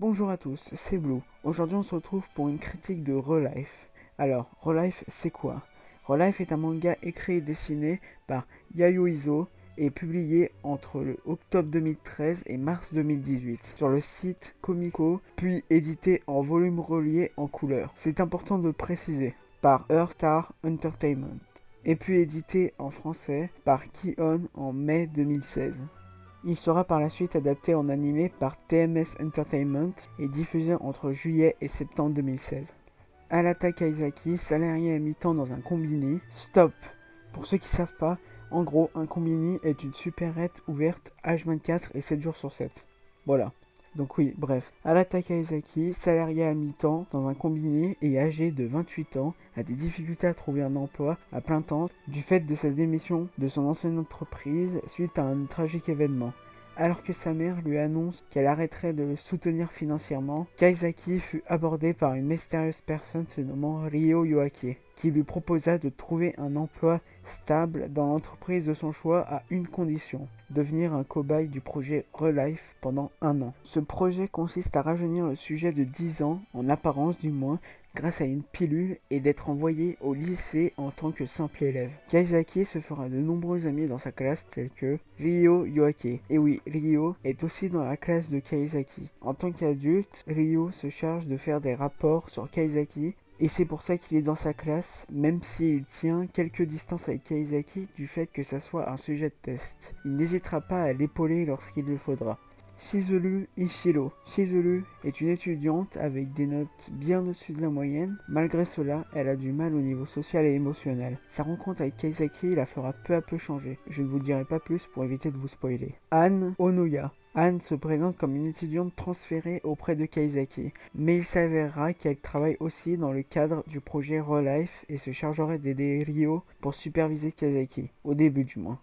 Bonjour à tous, c'est Blue. Aujourd'hui on se retrouve pour une critique de Relife. Alors, Relife c'est quoi? Relife est un manga écrit et dessiné par Yayoi Izo et publié entre le octobre 2013 et mars 2018 sur le site Comico, puis édité en volume relié en couleur. C'est important de le préciser, par Earth Star Entertainment. Et puis édité en français par Ki-On en mai 2016. Il sera par la suite adapté en animé par TMS Entertainment et diffusé entre juillet et septembre 2016. Arata Kaizaki, salarié à mi-temps dans un combini. Stop! Pour ceux qui savent pas, en gros, un combini est une supérette ouverte H24 et 7 jours sur 7. Voilà. Donc oui, bref. Arata Kaizaki, salarié à mi-temps dans un combini et âgé de 28 ans, a des difficultés à trouver un emploi à plein temps du fait de sa démission de son ancienne entreprise suite à un tragique événement. Alors que sa mère lui annonce qu'elle arrêterait de le soutenir financièrement, Kaizaki fut abordé par une mystérieuse personne se nommant Ryo Yoake, qui lui proposa de trouver un emploi stable dans l'entreprise de son choix à une condition: devenir un cobaye du projet Relife pendant un an. Ce projet consiste à rajeunir le sujet de 10 ans, en apparence du moins, grâce à une pilule et d'être envoyé au lycée en tant que simple élève. Kaizaki se fera de nombreux amis dans sa classe tels que Ryo Yoake. Et oui, Ryo est aussi dans la classe de Kaizaki. En tant qu'adulte, Ryo se charge de faire des rapports sur Kaizaki et c'est pour ça qu'il est dans sa classe, même s'il tient quelques distances avec Kaizaki du fait que ça soit un sujet de test. Il n'hésitera pas à l'épauler lorsqu'il le faudra. Shizuru Ishiro. Shizuru est une étudiante avec des notes bien au-dessus de la moyenne. Malgré cela, elle a du mal au niveau social et émotionnel. Sa rencontre avec Kaizaki la fera peu à peu changer. Je ne vous dirai pas plus pour éviter de vous spoiler. Anne Onoya. Anne se présente comme une étudiante transférée auprès de Kaizaki, mais il s'avérera qu'elle travaille aussi dans le cadre du projet Relife et se chargerait d'aider Ryo pour superviser Kaizaki, au début du moins.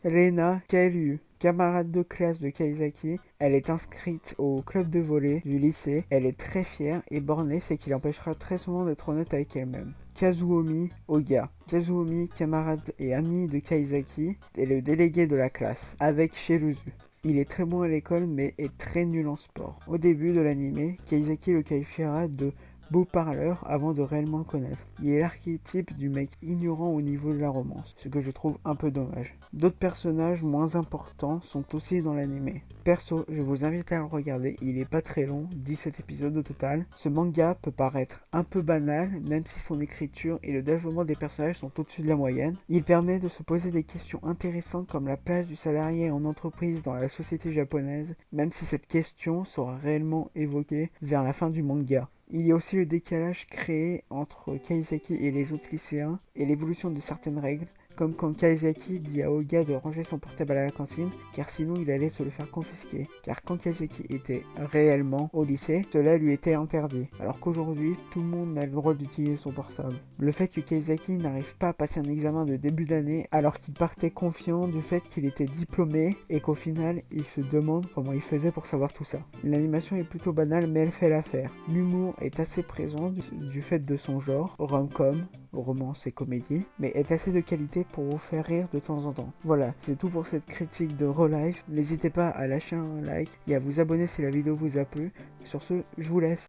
Rena Kairyu, camarade de classe de Kaizaki, elle est inscrite au club de volley du lycée. Elle est très fière et bornée, ce qui l'empêchera très souvent d'être honnête avec elle-même. Kazuomi Oga. Kazuomi, camarade et ami de Kaizaki, est le délégué de la classe, avec Shiruzu. Il est très bon à l'école mais est très nul en sport. Au début de l'anime, Kaizaki le qualifiera de beau parleur avant de réellement le connaître. Il est l'archétype du mec ignorant au niveau de la romance, ce que je trouve un peu dommage. D'autres personnages moins importants sont aussi dans l'anime. Perso, je vous invite à le regarder, il est pas très long, 17 épisodes au total. Ce manga peut paraître un peu banal, même si son écriture et le développement des personnages sont au-dessus de la moyenne. Il permet de se poser des questions intéressantes comme la place du salarié en entreprise dans la société japonaise, même si cette question sera réellement évoquée vers la fin du manga. Il y a aussi le décalage créé entre Kaizaki et les autres lycéens et l'évolution de certaines règles, comme quand Kaizaki dit à Oga de ranger son portable à la cantine, car sinon il allait se le faire confisquer. Car quand Kaizaki était réellement au lycée, cela lui était interdit, alors qu'aujourd'hui, tout le monde a le droit d'utiliser son portable. Le fait que Kaizaki n'arrive pas à passer un examen de début d'année, alors qu'il partait confiant du fait qu'il était diplômé, et qu'au final, il se demande comment il faisait pour savoir tout ça. L'animation est plutôt banale, mais elle fait l'affaire. L'humour est assez présent du fait de son genre, rom-com, romance et comédie, mais est assez de qualité pour vous faire rire de temps en temps. Voilà, c'est tout pour cette critique de Relife. N'hésitez pas à lâcher un like et à vous abonner si la vidéo vous a plu. Sur ce, je vous laisse.